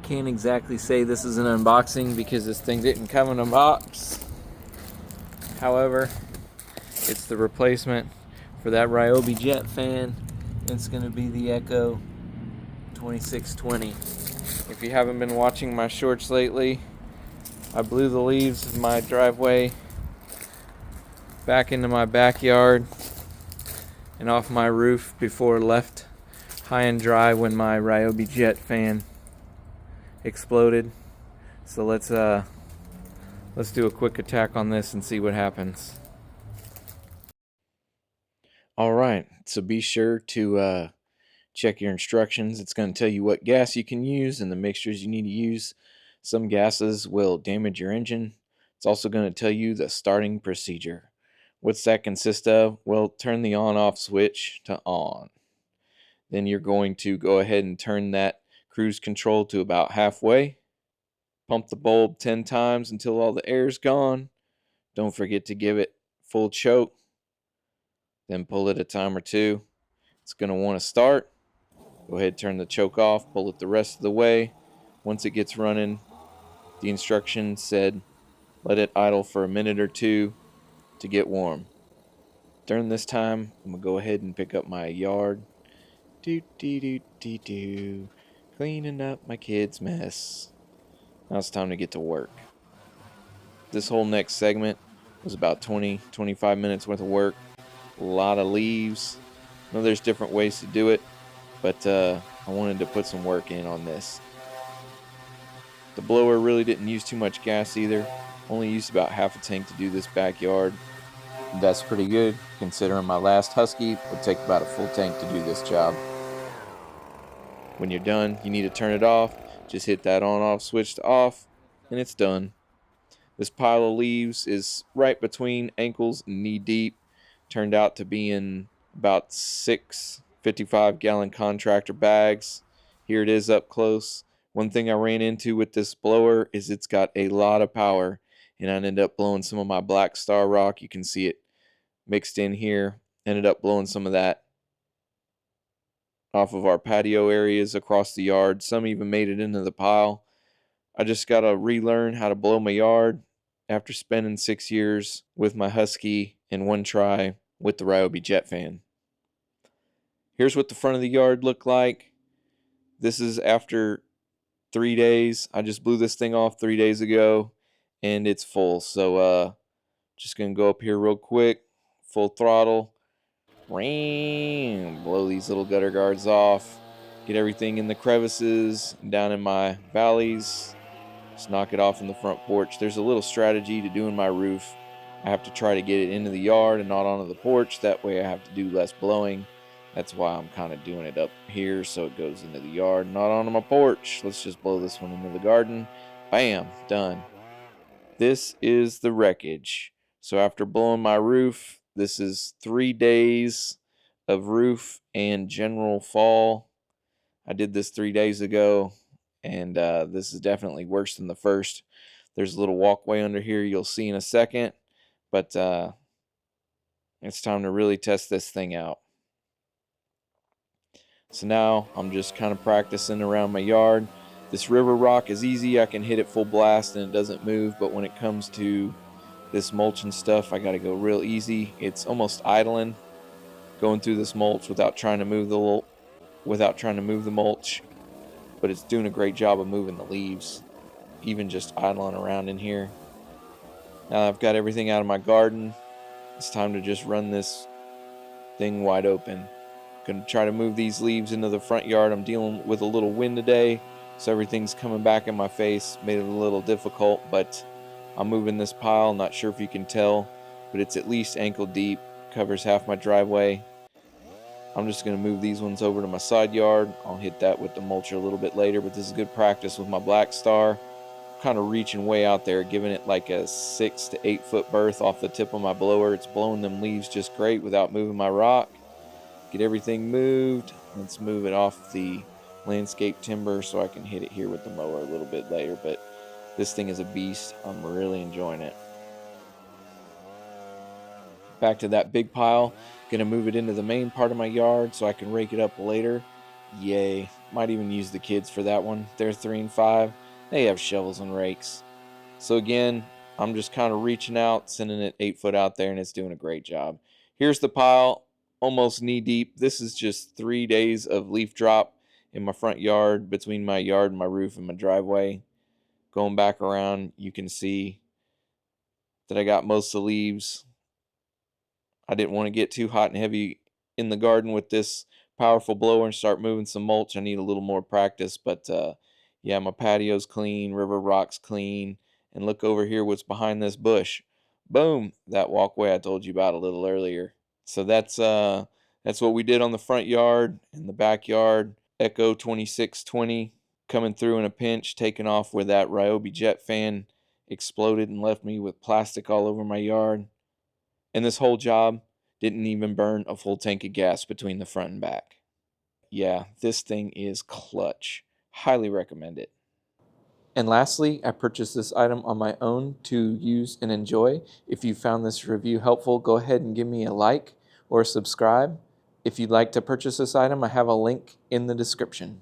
Can't exactly say this is an unboxing because this thing didn't come in a box. However, it's the replacement for that Ryobi jet fan. It's going to be the Echo 2620. If you haven't been watching my shorts lately, I blew the leaves of my driveway back into my backyard and off my roof before left high and dry when my Ryobi jet fan exploded. So let's do a quick attack on this and see what happens. Alright, so be sure to check your instructions. It's going to tell you what gas you can use and the mixtures you need to use. Some gases will damage your engine. It's also going to tell you the starting procedure. What's that consist of? Well, turn the on-off switch to on. Then you're going to go ahead and turn that cruise control to about halfway. Pump the bulb 10 times until all the air's gone. Don't forget to give it full choke. Then pull it a time or two. It's going to want to start. Go ahead, turn the choke off, pull it the rest of the way. Once it gets running, the instructions said let it idle for a minute or two to get warm. During this time, I'm going to go ahead and pick up my yard. Cleaning up my kid's mess. Now it's time to get to work. This whole next segment was about 20-25 minutes worth of work. A lot of leaves. I know there's different ways to do it, but I wanted to put some work in on this. The blower really didn't use too much gas either. Only used about half a tank to do this backyard. That's pretty good, considering my last Husky would take about a full tank to do this job. When you're done, you need to turn it off. Just hit that on-off switch to off, and it's done. This pile of leaves is right between ankles and knee deep. Turned out to be in about 6 55-gallon contractor bags. Here it is up close. One thing I ran into with this blower is it's got a lot of power, and I ended up blowing some of my black star rock. You can see it mixed in here. Ended up blowing some of that off of our patio areas across the yard. Some even made it into the pile. I just got to relearn how to blow my yard after spending 6 years with my Husky and one try with the Ryobi jet fan. Here's what the front of the yard looked like. This is after 3 days. I just blew this thing off 3 days ago, and it's full. So just going to go up here real quick, full throttle. Blow these little gutter guards off. Get everything in the crevices, down in my valleys. Just knock it off in the front porch. There's a little strategy to doing my roof. I have to try to get it into the yard and not onto the porch. That way I have to do less blowing. That's why I'm kind of doing it up here so it goes into the yard, not onto my porch. Let's just blow this one into the garden. Bam, done. This is the wreckage. So after blowing my roof, this is 3 days of roof and general fall. I did this 3 days ago. And this is definitely worse than the first. There's a little walkway under here you'll see in a second. But it's time to really test this thing out. So now I'm just kind of practicing around my yard. This river rock is easy. I can hit it full blast and it doesn't move. But when it comes to this mulch and stuff, I got to go real easy. It's almost idling, going through this mulch without trying to move the mulch. But it's doing a great job of moving the leaves, even just idling around in here. Now I've got everything out of my garden. It's time to just run this thing wide open. Gonna try to move these leaves into the front yard. I'm dealing with a little wind today, so everything's coming back in my face. Made it a little difficult, but I'm moving this pile. Not sure if you can tell, but it's at least ankle deep, covers half my driveway. I'm just going to move these ones over to my side yard. I'll hit that with the mulcher a little bit later, but this is good practice with my Black Star. Kind of reaching way out there, giving it like a 6 to 8 foot berth off the tip of my blower. It's blowing them leaves just great without moving my rock. Get everything moved. Let's move it off the landscape timber so I can hit it here with the mower a little bit later, but this thing is a beast. I'm really enjoying it. Back to that big pile. Gonna move it into the main part of my yard so I can rake it up later. Yay. Might even use the kids for that one. They're 3 and 5. They have shovels and rakes. So again, I'm just kind of reaching out, sending it 8 foot out there, and it's doing a great job. Here's the pile, almost knee deep. This is just 3 days of leaf drop in my front yard, between my yard and my roof and my driveway. Going back around, you can see that I got most of the leaves. I didn't want to get too hot and heavy in the garden with this powerful blower and start moving some mulch. I need a little more practice, but yeah, my patio's clean, river rock's clean, and look over here what's behind this bush. Boom, that walkway I told you about a little earlier. So that's what we did on the front yard and the backyard. Echo 2620 coming through in a pinch, taking off where that Ryobi jet fan exploded and left me with plastic all over my yard. And this whole job didn't even burn a full tank of gas between the front and back. Yeah, this thing is clutch. Highly recommend it. And lastly, I purchased this item on my own to use and enjoy. If you found this review helpful, go ahead and give me a like or subscribe. If you'd like to purchase this item, I have a link in the description.